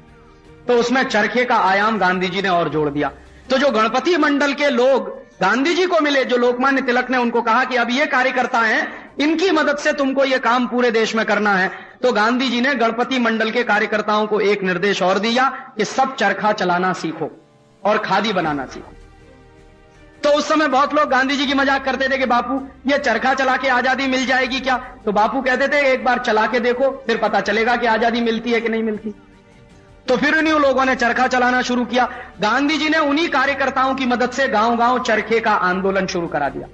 तो उसमें चरखे का आयाम गांधी जी ने और जोड़ दिया। तो जो गणपति मंडल के लोग गांधी जी को मिले, जो लोकमान्य तिलक ने उनको कहा कि अब ये कार्यकर्ता हैं, इनकी मदद से तुमको ये काम पूरे देश में करना है, तो गांधी जी ने गणपति मंडल के कार्यकर्ताओं को एक निर्देश और दिया कि सब चरखा चलाना सीखो और खादी बनाना सीखो। तो उस समय बहुत लोग गांधी जी की मजाक करते थे कि बापू ये चरखा चला के आजादी मिल जाएगी क्या? तो बापू कहते थे एक बार चला के देखो, फिर पता चलेगा कि आजादी मिलती है कि नहीं मिलती। तो फिर उन्हीं लोगों ने चरखा चलाना शुरू किया। गांधी जी ने उन्हीं कार्यकर्ताओं की मदद से गांव गांव चरखे का आंदोलन शुरू करा दिया।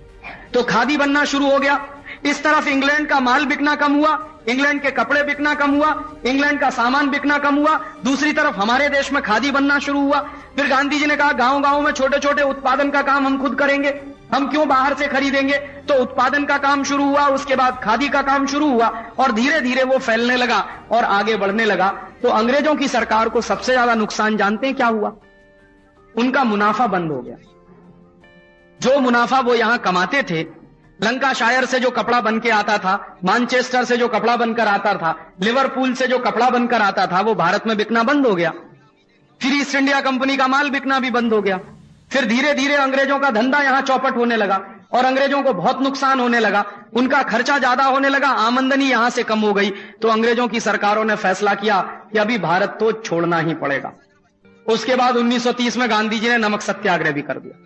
तो खादी बनना शुरू हो गया। इस तरफ इंग्लैंड का माल बिकना कम हुआ, इंग्लैंड के कपड़े बिकना कम हुआ, इंग्लैंड का सामान बिकना कम हुआ। दूसरी तरफ हमारे देश में खादी बनना शुरू हुआ। फिर गांधी जी ने कहा गांव गांव में छोटे छोटे उत्पादन का काम हम खुद करेंगे, हम क्यों बाहर से खरीदेंगे। तो उत्पादन का काम शुरू हुआ, उसके बाद खादी का काम शुरू हुआ और धीरे धीरे वो फैलने लगा और आगे बढ़ने लगा। तो अंग्रेजों की सरकार को सबसे ज्यादा नुकसान जानते हैं क्या हुआ? उनका मुनाफा बंद हो गया। जो मुनाफा वो यहां कमाते थे, लंकाशायर से जो कपड़ा बन के आता था, मैनचेस्टर से जो कपड़ा बनकर आता था, लिवरपूल से जो कपड़ा बनकर आता था, वो भारत में बिकना बंद हो गया। फिर ईस्ट इंडिया कंपनी का माल बिकना भी बंद हो गया। फिर धीरे धीरे अंग्रेजों का धंधा यहां चौपट होने लगा और अंग्रेजों को बहुत नुकसान होने लगा। उनका खर्चा ज्यादा होने लगा, आमदनी यहां से कम हो गई। तो अंग्रेजों की सरकारों ने फैसला किया कि अभी भारत तो छोड़ना ही पड़ेगा। उसके बाद 1930 में गांधी जी ने नमक सत्याग्रह भी कर दिया।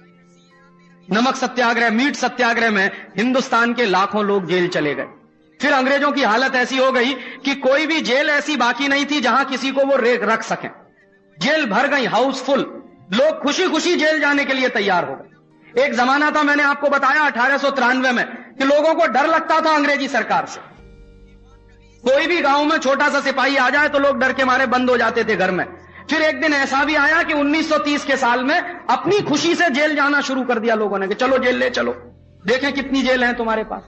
नमक सत्याग्रह, मीट सत्याग्रह में हिंदुस्तान के लाखों लोग जेल चले गए। फिर अंग्रेजों की हालत ऐसी हो गई कि कोई भी जेल ऐसी बाकी नहीं थी जहां किसी को वो रख सकें। जेल भर गई, हाउसफुल। लोग खुशी खुशी जेल जाने के लिए तैयार हो गए। एक जमाना था, मैंने आपको बताया 1893 में, कि लोगों को डर लगता था अंग्रेजी सरकार से। कोई भी गांव में छोटा सा सिपाही आ जाए तो लोग डर के मारे बंद हो जाते थे घर में। फिर एक दिन ऐसा भी आया कि 1930 के साल में अपनी खुशी से जेल जाना शुरू कर दिया लोगों ने कि चलो जेल ले चलो, देखें कितनी जेल है तुम्हारे पास।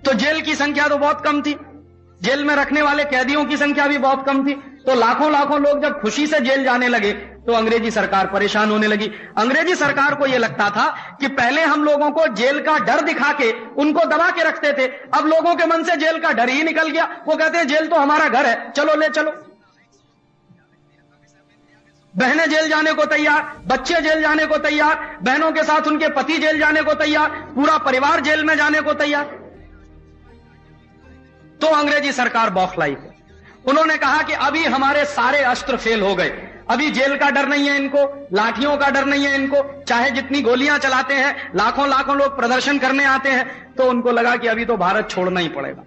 तो जेल की संख्या तो बहुत कम थी, जेल में रखने वाले कैदियों की संख्या भी बहुत कम थी। तो लाखों लाखों लोग जब खुशी से जेल जाने लगे तो अंग्रेजी सरकार परेशान होने लगी। अंग्रेजी सरकार को यह लगता था कि पहले हम लोगों को जेल का डर दिखा के उनको दबा के रखते थे, अब लोगों के मन से जेल का डर ही निकल गया। वो कहते हैं जेल तो हमारा घर है, चलो ले चलो। बहनें जेल जाने को तैयार, बच्चे जेल जाने को तैयार, बहनों के साथ उनके पति जेल जाने को तैयार, पूरा परिवार जेल में जाने को तैयार। तो अंग्रेजी सरकार बौखलाई है। उन्होंने कहा कि अभी हमारे सारे अस्त्र फेल हो गए, अभी जेल का डर नहीं है इनको, लाठियों का डर नहीं है इनको, चाहे जितनी गोलियां चलाते हैं, लाखों लाखों लोग प्रदर्शन करने आते हैं। तो उनको लगा कि अभी तो भारत छोड़ना ही पड़ेगा।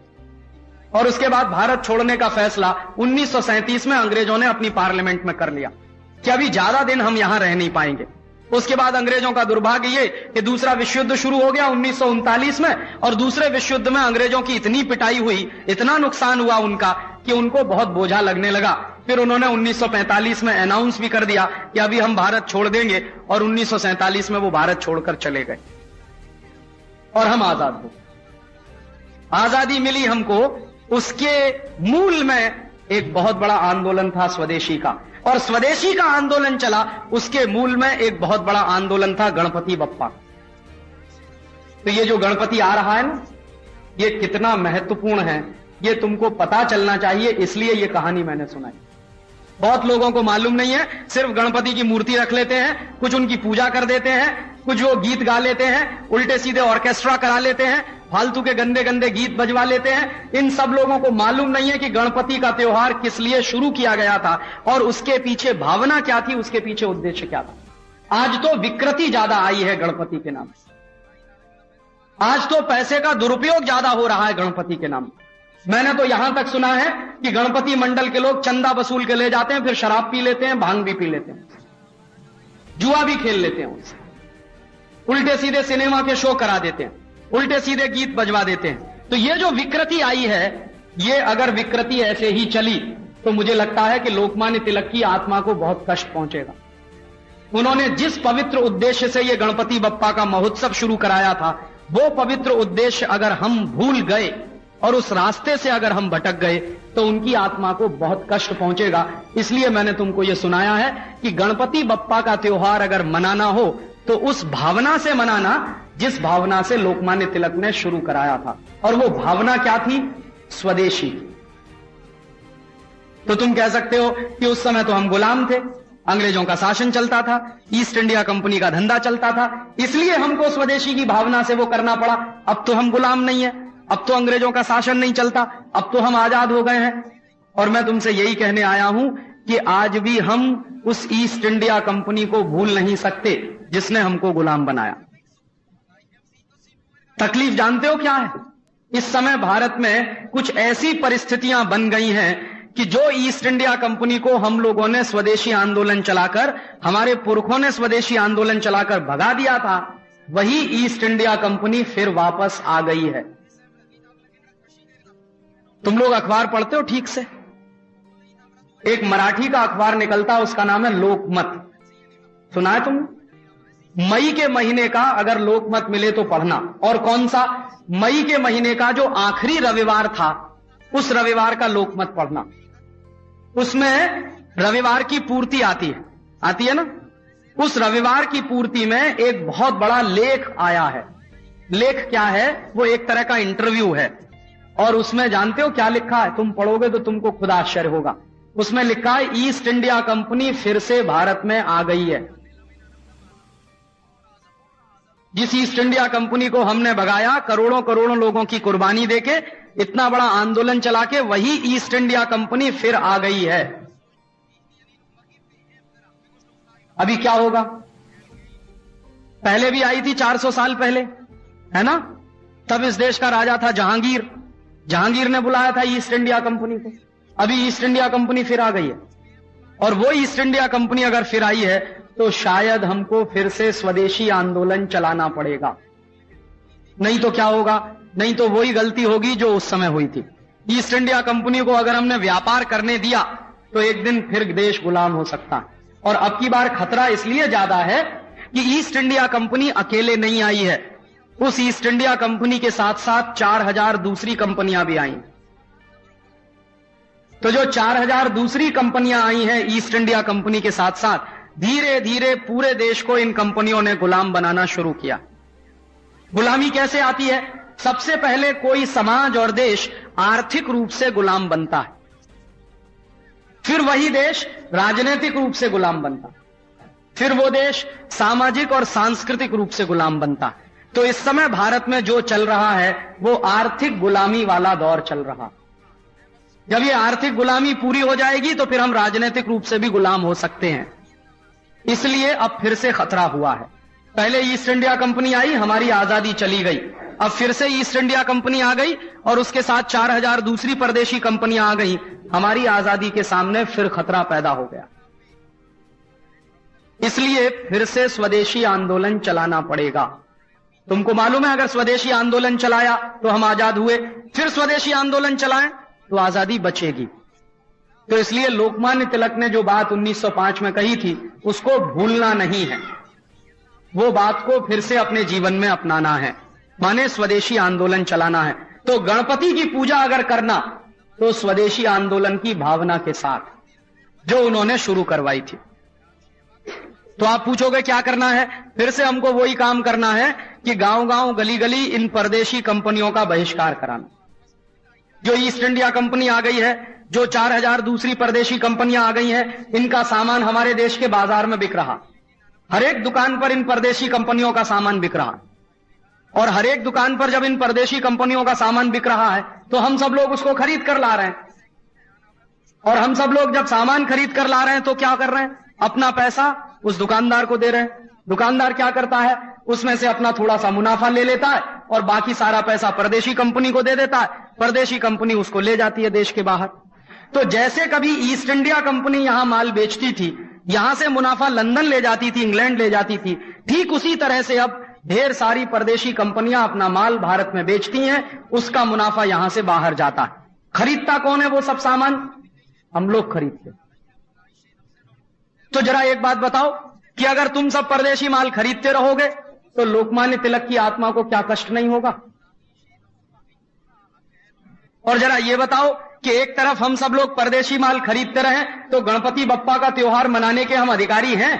और उसके बाद भारत छोड़ने का फैसला 1937 में अंग्रेजों ने अपनी पार्लियामेंट में कर लिया कि अभी ज्यादा दिन हम यहां रह नहीं पाएंगे। उसके बाद अंग्रेजों का दुर्भाग्य ये कि दूसरा विश्व युद्ध शुरू हो गया 1939 में, और दूसरे विश्व युद्ध में अंग्रेजों की इतनी पिटाई हुई, इतना नुकसान हुआ उनका कि उनको बहुत बोझा लगने लगा। फिर उन्होंने 1945 में अनाउंस भी कर दिया कि अभी हम भारत छोड़ देंगे, और 1947 में वो भारत छोड़कर चले गए और हम आजाद हो। आजादी मिली हमको, उसके मूल में एक बहुत बड़ा आंदोलन था स्वदेशी का, और स्वदेशी का आंदोलन चला, उसके मूल में एक बहुत बड़ा आंदोलन था गणपति बप्पा। तो ये जो गणपति आ रहा है ना, ये कितना महत्वपूर्ण है ये तुमको पता चलना चाहिए, इसलिए ये कहानी मैंने सुनाई। बहुत लोगों को मालूम नहीं है, सिर्फ गणपति की मूर्ति रख लेते हैं, कुछ उनकी पूजा कर देते हैं, कुछ वो गीत गा लेते हैं, उल्टे सीधे ऑर्केस्ट्रा करा लेते हैं, फालतू के गंदे गंदे गीत बजवा लेते हैं। इन सब लोगों को मालूम नहीं है कि गणपति का त्योहार किस लिए शुरू किया गया था और उसके पीछे भावना क्या थी, उसके पीछे उद्देश्य क्या था। आज तो विकृति ज्यादा आई है गणपति के नाम से, आज तो पैसे का दुरुपयोग ज्यादा हो रहा है गणपति के नाम। मैंने तो यहां तक सुना है कि गणपति मंडल के लोग चंदा वसूल के ले जाते हैं, फिर शराब पी लेते हैं, भांग भी पी लेते हैं, जुआ भी खेल लेते हैं उनसे, उल्टे सीधे सिनेमा के शो करा देते हैं, उल्टे सीधे गीत बजवा देते हैं। तो ये जो विकृति आई है, ये अगर विकृति ऐसे ही चली तो मुझे लगता है कि लोकमान्य तिलक की आत्मा को बहुत कष्ट पहुंचेगा। उन्होंने जिस पवित्र उद्देश्य से ये गणपति बप्पा का महोत्सव शुरू कराया था, वो पवित्र उद्देश्य अगर हम भूल गए और उस रास्ते से अगर हम भटक गए तो उनकी आत्मा को बहुत कष्ट पहुंचेगा। इसलिए मैंने तुमको यह सुनाया है कि गणपति बप्पा का त्योहार अगर मनाना हो तो उस भावना से मनाना जिस भावना से लोकमान्य तिलक ने शुरू कराया था। और वो भावना क्या थी? स्वदेशी। तो तुम कह सकते हो कि उस समय तो हम गुलाम थे, अंग्रेजों का शासन चलता था, ईस्ट इंडिया कंपनी का धंधा चलता था, इसलिए हमको स्वदेशी की भावना से वो करना पड़ा। अब तो हम गुलाम नहीं है, अब तो अंग्रेजों का शासन नहीं चलता, अब तो हम आजाद हो गए हैं। और मैं तुमसे यही कहने आया हूं कि आज भी हम उस ईस्ट इंडिया कंपनी को भूल नहीं सकते जिसने हमको गुलाम बनाया। तकलीफ जानते हो क्या है? इस समय भारत में कुछ ऐसी परिस्थितियां बन गई हैं कि जो ईस्ट इंडिया कंपनी को हम लोगों ने स्वदेशी आंदोलन चलाकर, हमारे पुरखों ने स्वदेशी आंदोलन चलाकर भगा दिया था, वही ईस्ट इंडिया कंपनी फिर वापस आ गई है। तुम लोग अखबार पढ़ते हो ठीक से? एक मराठी का अखबार निकलता, उसका नाम है लोकमत। सुना है तुम? मई के महीने का अगर लोकमत मिले तो पढ़ना। और कौन सा? मई के महीने का जो आखिरी रविवार था, उस रविवार का लोकमत पढ़ना। उसमें रविवार की पूर्ति आती है ना? उस रविवार की पूर्ति में एक बहुत बड़ा लेख आया है। लेख क्या है? वो एक तरह का इंटरव्यू है। और उसमें जानते हो क्या लिखा है? तुम पढ़ोगे तो तुमको खुद आश्चर्य होगा। उसमें लिखा है, ईस्ट इंडिया कंपनी फिर से भारत में आ गई है। जिस ईस्ट इंडिया कंपनी को हमने भगाया, करोड़ों करोड़ों लोगों की कुर्बानी देके, इतना बड़ा आंदोलन चला के, वही ईस्ट इंडिया कंपनी फिर आ गई है। अभी क्या होगा? पहले भी आई थी 400 साल पहले, है ना? तब इस देश का राजा था जहांगीर। जहांगीर ने बुलाया था ईस्ट इंडिया कंपनी को। अभी ईस्ट इंडिया कंपनी फिर आ गई है। और वो ईस्ट इंडिया कंपनी अगर फिर आई है तो शायद हमको फिर से स्वदेशी आंदोलन चलाना पड़ेगा। नहीं तो क्या होगा? नहीं तो वही गलती होगी जो उस समय हुई थी। ईस्ट इंडिया कंपनी को अगर हमने व्यापार करने दिया तो एक दिन फिर देश गुलाम हो सकता है। और अब की बार खतरा इसलिए ज्यादा है कि ईस्ट इंडिया कंपनी अकेले नहीं आई है। उस ईस्ट इंडिया कंपनी के साथ साथ 4000 दूसरी कंपनियां भी आई। तो जो 4000 दूसरी कंपनियां आई हैं ईस्ट इंडिया कंपनी के साथ साथ, धीरे धीरे पूरे देश को इन कंपनियों ने गुलाम बनाना शुरू किया। गुलामी कैसे आती है? सबसे पहले कोई समाज और देश आर्थिक रूप से गुलाम बनता है, फिर वही देश राजनीतिक रूप से गुलाम बनता है, फिर वो देश सामाजिक और सांस्कृतिक रूप से गुलाम बनता है। तो इस समय भारत में जो चल रहा है वो आर्थिक गुलामी वाला दौर चल रहा। जब ये आर्थिक गुलामी पूरी हो जाएगी तो फिर हम राजनीतिक रूप से भी गुलाम हो सकते हैं। इसलिए अब फिर से खतरा हुआ है। पहले ईस्ट इंडिया कंपनी आई, हमारी आजादी चली गई। अब फिर से ईस्ट इंडिया कंपनी आ गई और उसके साथ 4000 दूसरी परदेशी कंपनियां आ गई। हमारी आजादी के सामने फिर खतरा पैदा हो गया। इसलिए फिर से स्वदेशी आंदोलन चलाना पड़ेगा। तुमको मालूम है, अगर स्वदेशी आंदोलन चलाया तो हम आजाद हुए, फिर स्वदेशी आंदोलन चलाएं तो आजादी बचेगी। तो इसलिए लोकमान्य तिलक ने जो बात 1905 में कही थी उसको भूलना नहीं है, वो बात को फिर से अपने जीवन में अपनाना है, माने स्वदेशी आंदोलन चलाना है। तो गणपति की पूजा अगर करना तो स्वदेशी आंदोलन की भावना के साथ जो उन्होंने शुरू करवाई थी। तो आप पूछोगे क्या करना है? फिर से हमको वही काम करना है कि गांव गांव गली गली इन परदेशी कंपनियों का बहिष्कार कराना। जो ईस्ट इंडिया कंपनी आ गई है, जो 4000 दूसरी परदेशी कंपनियां आ गई हैं, इनका सामान हमारे देश के बाजार में बिक रहा। हर एक दुकान पर इन परदेशी कंपनियों का सामान बिक रहा। और हर एक दुकान पर जब इन परदेशी कंपनियों का सामान बिक रहा है तो हम सब लोग उसको खरीद कर ला रहे हैं। और हम सब लोग जब सामान खरीद कर ला रहे हैं तो क्या कर रहे हैं, अपना पैसा उस दुकानदार को दे रहे हैं। दुकानदार क्या करता है, उसमें से अपना थोड़ा सा मुनाफा ले लेता है और बाकी सारा पैसा परदेशी कंपनी को दे देता है। परदेशी कंपनी उसको ले जाती है देश के बाहर। तो जैसे कभी ईस्ट इंडिया कंपनी यहां माल बेचती थी, यहां से मुनाफा लंदन ले जाती थी, इंग्लैंड ले जाती थी, ठीक उसी तरह से अब ढेर सारी परदेशी कंपनियां अपना माल भारत में बेचती हैं, उसका मुनाफा यहां से बाहर जाता है। खरीदता कौन है वो सब सामान? हम लोग खरीदते। तो जरा एक बात बताओ कि अगर तुम सब परदेशी माल खरीदते रहोगे तो लोकमान्य तिलक की आत्मा को क्या कष्ट नहीं होगा? और जरा ये बताओ कि एक तरफ हम सब लोग परदेशी माल खरीदते रहें तो गणपति बप्पा का त्योहार मनाने के हम अधिकारी हैं?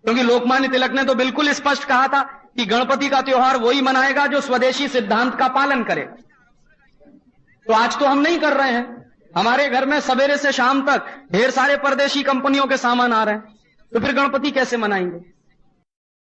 क्योंकि लोकमान्य तिलक ने तो बिल्कुल स्पष्ट कहा था कि गणपति का त्योहार वही मनाएगा जो स्वदेशी सिद्धांत का पालन करे। तो आज तो हम नहीं कर रहे हैं। हमारे घर में सवेरे से शाम तक ढेर सारे परदेशी कंपनियों के सामान आ रहे हैं, तो फिर गणपति कैसे मनाएंगे?